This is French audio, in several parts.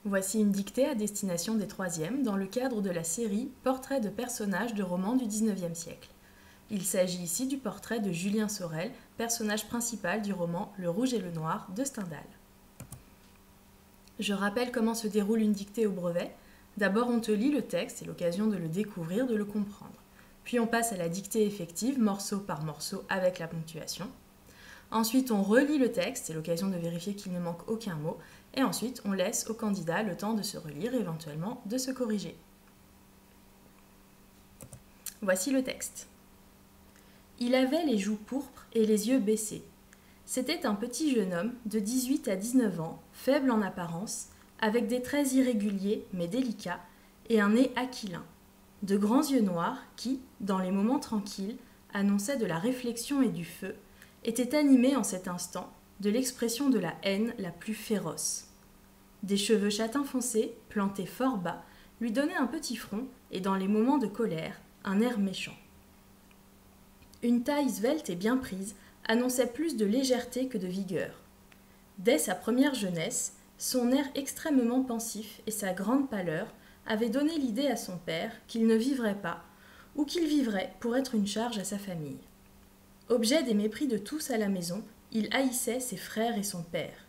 Voici une dictée à destination des troisièmes dans le cadre de la série Portraits de personnages de romans du XIXe siècle. Il s'agit ici du portrait de Julien Sorel, personnage principal du roman Le Rouge et le Noir de Stendhal. Je rappelle comment se déroule une dictée au brevet. D'abord, on te lit le texte, c'est l'occasion de le découvrir, de le comprendre. Puis on passe à la dictée effective, morceau par morceau, avec la ponctuation. Ensuite, on relit le texte, c'est l'occasion de vérifier qu'il ne manque aucun mot. Et ensuite, on laisse au candidat le temps de se relire et éventuellement de se corriger. Voici le texte. Il avait les joues pourpres et les yeux baissés. C'était un petit jeune homme de 18 à 19 ans, faible en apparence, avec des traits irréguliers mais délicats et un nez aquilin. De grands yeux noirs qui, dans les moments tranquilles, annonçaient de la réflexion et du feu, étaient animés en cet instant de l'expression de la haine la plus féroce. Des cheveux châtain foncé, plantés fort bas, lui donnaient un petit front et, dans les moments de colère, un air méchant. Une taille svelte et bien prise annonçait plus de légèreté que de vigueur. Dès sa première jeunesse, son air extrêmement pensif et sa grande pâleur avaient donné l'idée à son père qu'il ne vivrait pas, ou qu'il vivrait pour être une charge à sa famille. Objet des mépris de tous à la maison, il haïssait ses frères et son père.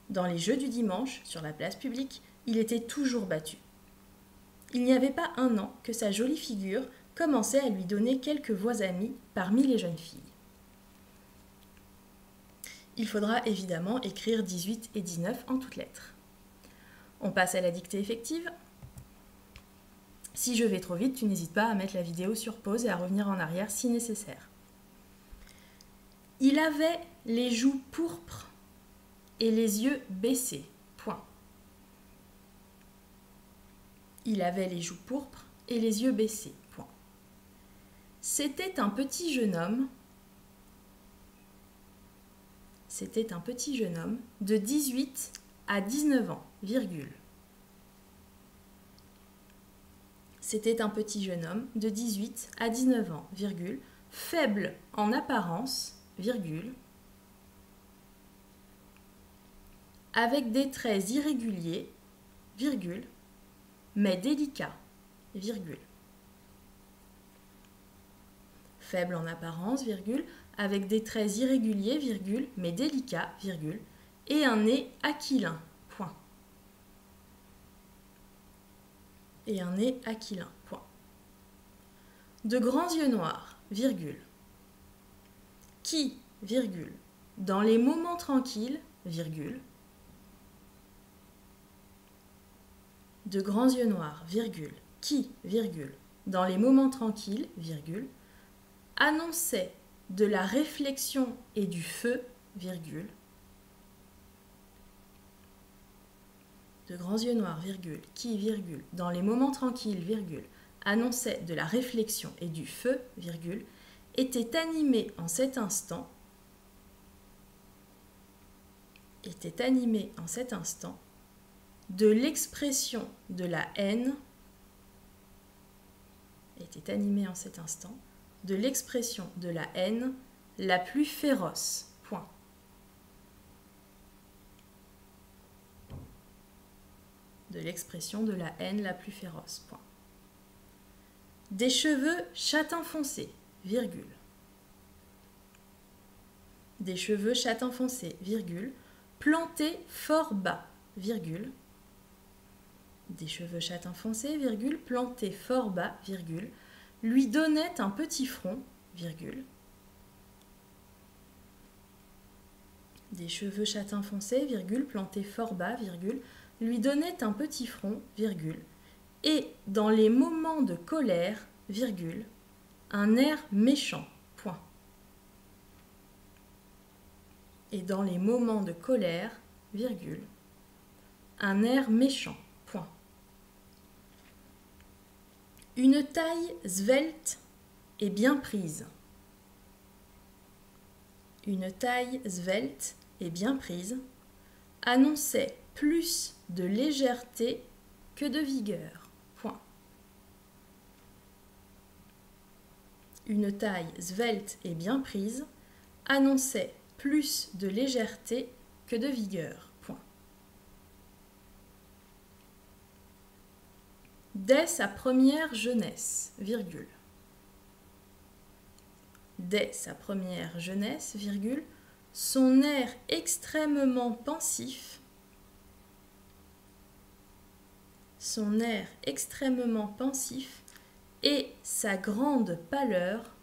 Dans les jeux du dimanche, sur la place publique, il était toujours battu. Il n'y avait pas un an que sa jolie figure commençait à lui donner quelques voix amies parmi les jeunes filles. Il faudra évidemment écrire 18 et 19 en toutes lettres. On passe à la dictée effective. Si je vais trop vite, tu n'hésites pas à mettre la vidéo sur pause et à revenir en arrière si nécessaire. Il avait les joues pourpres et les yeux baissés. Point. Il avait les joues pourpres et les yeux baissés. Point. C'était un petit jeune homme. C'était un petit jeune homme de 18 à 19 ans, virgule. C'était un petit jeune homme de 18 à 19 ans, virgule, faible en apparence, virgule, avec des traits irréguliers, virgule, mais délicats, virgule. Faible en apparence, virgule, avec des traits irréguliers, virgule, mais délicats, virgule, et un nez aquilin, point. Et un nez aquilin, point. De grands yeux noirs, virgule, qui, virgule, dans les moments tranquilles, virgule, de grands yeux noirs, virgule, qui, virgule, dans les moments tranquilles, virgule, annonçait de la réflexion et du feu, virgule, de grands yeux noirs, virgule, qui, virgule, dans les moments tranquilles, virgule, annonçait de la réflexion et du feu, virgule, était animé en cet instant, de l'expression de la haine, était animé en cet instant, de l'expression de la haine la plus féroce. Point. De l'expression de la haine la plus féroce. Point. Des cheveux châtain foncé, virgule. Des cheveux châtain foncé, virgule, plantés fort bas, virgule. Des cheveux châtain foncé, virgule, plantés fort bas, virgule, lui donnait un petit front, virgule. Des cheveux châtain foncé, virgule, plantés fort bas, virgule, lui donnait un petit front, virgule, et dans les moments de colère, virgule, un air méchant, point. Et dans les moments de colère, virgule, un air méchant, point. Une taille svelte et bien prise. Une taille svelte et bien prise annonçait plus de légèreté que de vigueur. Point. Une taille svelte et bien prise annonçait plus de légèreté que de vigueur. Point. Dès sa première jeunesse, virgule. Dès sa première jeunesse, virgule, son air extrêmement pensif, et sa grande pâleur,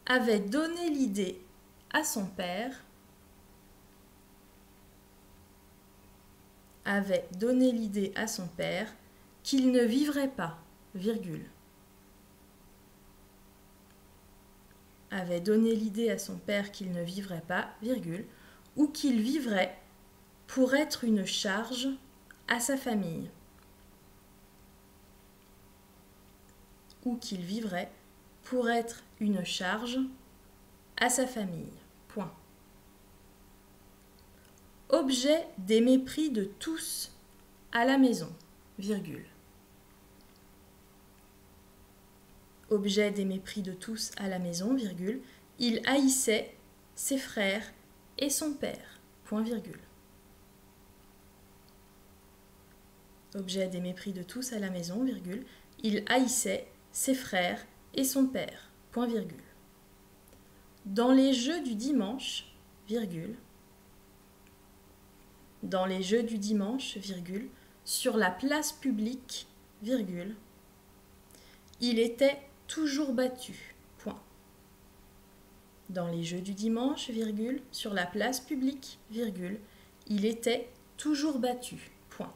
avaient donné l'idée à son père qu'il ne vivrait pas, virgule. Avait donné l'idée à son père qu'il ne vivrait pas, virgule, ou qu'il vivrait pour être une charge à sa famille. Point. Objet des mépris de tous à la maison, virgule. Objet des mépris de tous à la maison, virgule, il haïssait ses frères et son père, point virgule. Objet des mépris de tous à la maison, virgule, il haïssait ses frères et son père, point virgule. Dans les jeux du dimanche, virgule, sur la place publique, virgule, il était toujours battu, point. Dans les jeux du dimanche, virgule, sur la place publique, virgule, il était toujours battu, point.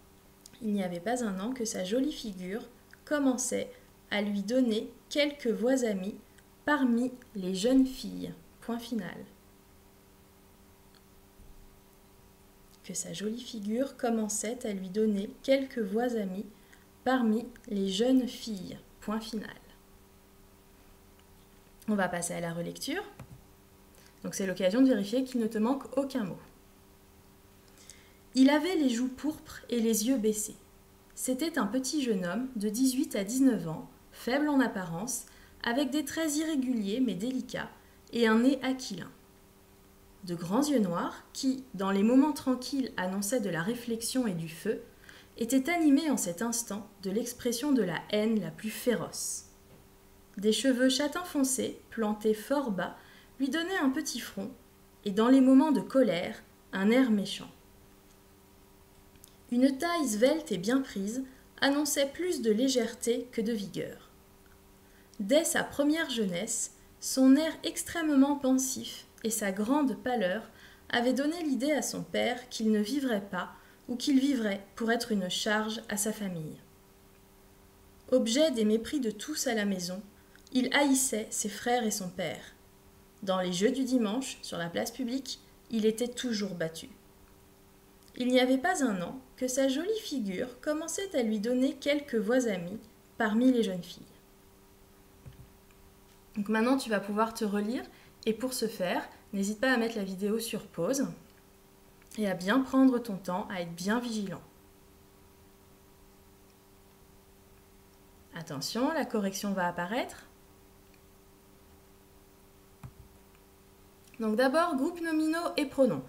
Il n'y avait pas un an que sa jolie figure commençait à lui donner quelques voix amies. Parmi les jeunes filles. Point final. Que sa jolie figure commençait à lui donner quelques voix amies parmi les jeunes filles. Point final. On va passer à la relecture. Donc c'est l'occasion de vérifier qu'il ne te manque aucun mot. Il avait les joues pourpres et les yeux baissés. C'était un petit jeune homme de 18 à 19 ans, faible en apparence, avec des traits irréguliers mais délicats et un nez aquilin. De grands yeux noirs qui, dans les moments tranquilles, annonçaient de la réflexion et du feu, étaient animés en cet instant de l'expression de la haine la plus féroce. Des cheveux châtain foncé, plantés fort bas, lui donnaient un petit front, et dans les moments de colère, un air méchant. Une taille svelte et bien prise annonçait plus de légèreté que de vigueur. Dès sa première jeunesse, son air extrêmement pensif et sa grande pâleur avaient donné l'idée à son père qu'il ne vivrait pas ou qu'il vivrait pour être une charge à sa famille. Objet des mépris de tous à la maison, il haïssait ses frères et son père. Dans les jeux du dimanche, sur la place publique, il était toujours battu. Il n'y avait pas un an que sa jolie figure commençait à lui donner quelques voix amies parmi les jeunes filles. Donc maintenant, tu vas pouvoir te relire et pour ce faire, n'hésite pas à mettre la vidéo sur pause et à bien prendre ton temps, à être bien vigilant. Attention, la correction va apparaître. Donc d'abord, groupes nominaux et pronoms.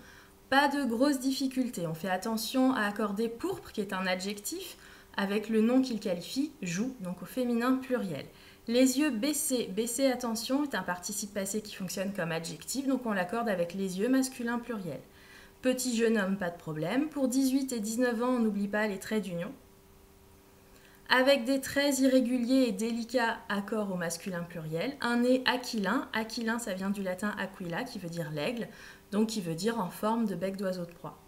Pas de grosses difficultés. On fait attention à accorder pourpre, qui est un adjectif, avec le nom qu'il qualifie, joue, donc au féminin pluriel. Les yeux baissés. Baissés, attention, est un participe passé qui fonctionne comme adjectif, donc on l'accorde avec les yeux masculin pluriel. Petit jeune homme, pas de problème. Pour 18 et 19 ans, on n'oublie pas les traits d'union. Avec des traits irréguliers et délicats, accord au masculin pluriel. Un nez aquilin. Aquilin, ça vient du latin aquila, qui veut dire l'aigle, donc qui veut dire en forme de bec d'oiseau de proie.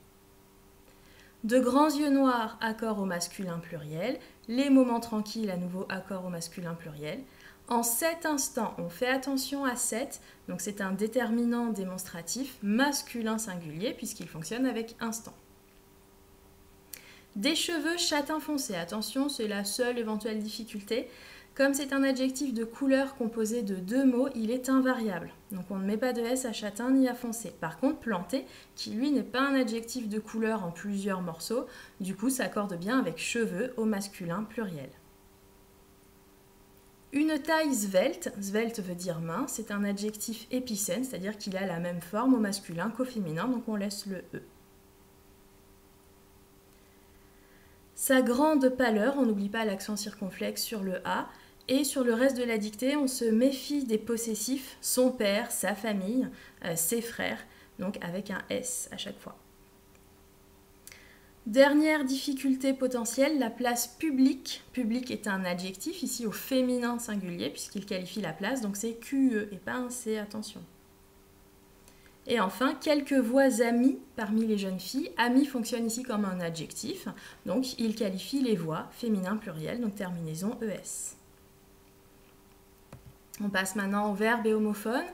De grands yeux noirs, accord au masculin pluriel. Les moments tranquilles, à nouveau, accord au masculin pluriel. En cet instant, on fait attention à cet, donc c'est un déterminant démonstratif masculin singulier, puisqu'il fonctionne avec instant. Des cheveux châtain foncé. Attention, c'est la seule éventuelle difficulté. Comme c'est un adjectif de couleur composé de 2 mots, il est invariable. Donc on ne met pas de S à châtain ni à foncé. Par contre, planté, qui lui n'est pas un adjectif de couleur en plusieurs morceaux, du coup s'accorde bien avec cheveux au masculin pluriel. Une taille svelte, svelte veut dire mince, c'est un adjectif épicène, c'est-à-dire qu'il a la même forme au masculin qu'au féminin, donc on laisse le E. Sa grande pâleur, on n'oublie pas l'accent circonflexe sur le A, et sur le reste de la dictée, on se méfie des possessifs, son père, sa famille, ses frères, donc avec un S à chaque fois. Dernière difficulté potentielle, la place publique. Public est un adjectif, ici au féminin singulier, puisqu'il qualifie la place, donc c'est QE et pas un C, attention. Et enfin, quelques voix amies parmi les jeunes filles. Amies fonctionne ici comme un adjectif, donc il qualifie les voix, féminin pluriel, donc terminaison ES. On passe maintenant aux verbes et homophones.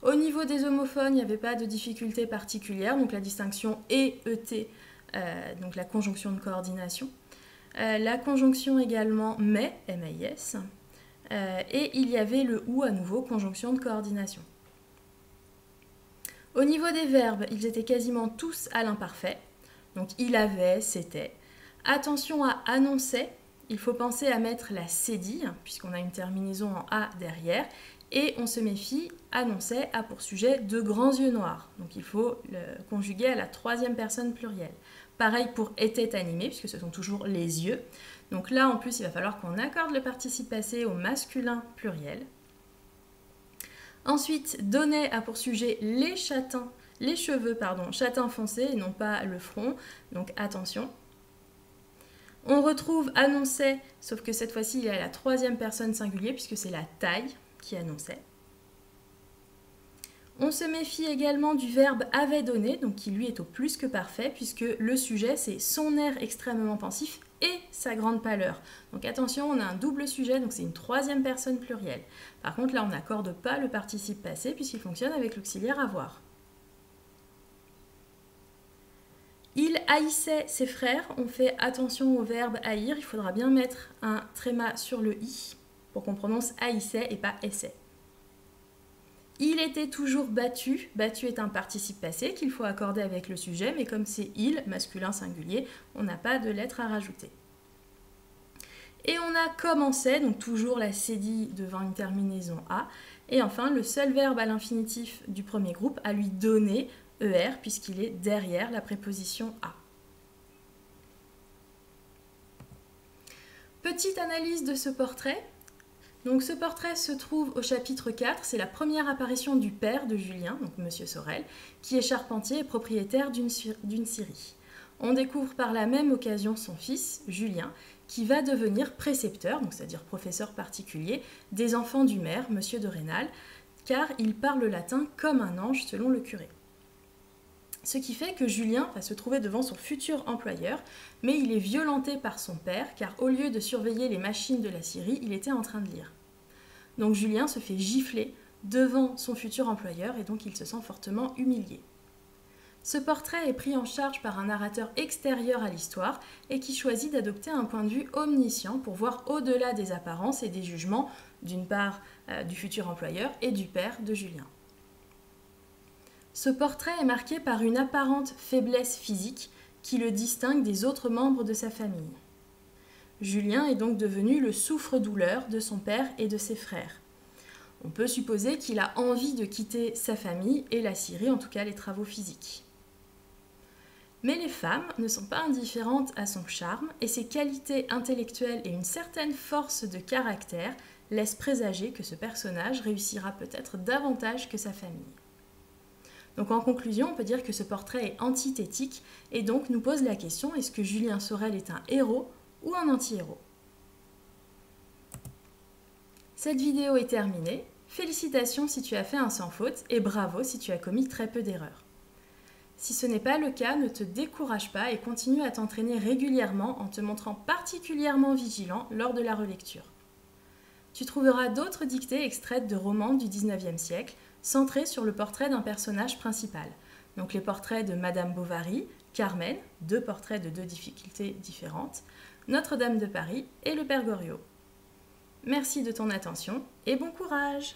Au niveau des homophones, il n'y avait pas de difficulté particulière, donc la distinction et-ET, donc la conjonction de coordination. La conjonction également mais, M-A-I-S, et il y avait le ou à nouveau, conjonction de coordination. Au niveau des verbes, ils étaient quasiment tous à l'imparfait, donc il avait, c'était. Attention à annoncer. Il faut penser à mettre la cédille, puisqu'on a une terminaison en A derrière, et on se méfie, annonçait a pour sujet de grands yeux noirs. Donc il faut le conjuguer à la troisième personne plurielle. Pareil pour était animé, puisque ce sont toujours les yeux. Donc là, en plus, il va falloir qu'on accorde le participe passé au masculin pluriel. Ensuite, donnait a pour sujet les cheveux, châtain foncé et non pas le front. Donc attention. On retrouve annonçait, sauf que cette fois-ci, il est à la troisième personne singulier puisque c'est la taille qui annonçait. On se méfie également du verbe avait donné, donc qui lui est au plus que parfait puisque le sujet c'est son air extrêmement pensif et sa grande pâleur. Donc attention, on a un double sujet, donc c'est une troisième personne plurielle. Par contre là, on n'accorde pas le participe passé puisqu'il fonctionne avec l'auxiliaire avoir. Il haïssait ses frères. On fait attention au verbe haïr. Il faudra bien mettre un tréma sur le i pour qu'on prononce haïssait et pas essaie. Il était toujours battu. Battu est un participe passé qu'il faut accorder avec le sujet, mais comme c'est il, masculin singulier, on n'a pas de lettre à rajouter. Et on a commencé, donc toujours la cédille devant une terminaison A. Et enfin, le seul verbe à l'infinitif du premier groupe a lui donné ER puisqu'il est derrière la préposition A. Petite analyse de ce portrait. Donc ce portrait se trouve au chapitre 4, c'est la première apparition du père de Julien, donc Monsieur Sorel, qui est charpentier et propriétaire d'une scierie. On découvre par la même occasion son fils, Julien, qui va devenir précepteur, donc c'est-à-dire professeur particulier, des enfants du maire, Monsieur de Rênal, car il parle latin comme un ange selon le curé. Ce qui fait que Julien va se trouver devant son futur employeur, mais il est violenté par son père, car au lieu de surveiller les machines de la scierie, il était en train de lire. Donc Julien se fait gifler devant son futur employeur et donc il se sent fortement humilié. Ce portrait est pris en charge par un narrateur extérieur à l'histoire et qui choisit d'adopter un point de vue omniscient pour voir au-delà des apparences et des jugements, d'une part du futur employeur et du père de Julien. Ce portrait est marqué par une apparente faiblesse physique qui le distingue des autres membres de sa famille. Julien est donc devenu le souffre-douleur de son père et de ses frères. On peut supposer qu'il a envie de quitter sa famille et la scierie, en tout cas les travaux physiques. Mais les femmes ne sont pas indifférentes à son charme et ses qualités intellectuelles et une certaine force de caractère laissent présager que ce personnage réussira peut-être davantage que sa famille. Donc en conclusion, on peut dire que ce portrait est antithétique et donc nous pose la question, est-ce que Julien Sorel est un héros ou un anti-héros? Cette vidéo est terminée. Félicitations si tu as fait un sans faute et bravo si tu as commis très peu d'erreurs. Si ce n'est pas le cas, ne te décourage pas et continue à t'entraîner régulièrement en te montrant particulièrement vigilant lors de la relecture. Tu trouveras d'autres dictées extraites de romans du XIXe siècle centrés sur le portrait d'un personnage principal. Donc les portraits de Madame Bovary, Carmen, 2 portraits de 2 difficultés différentes, Notre-Dame de Paris et le Père Goriot. Merci de ton attention et bon courage!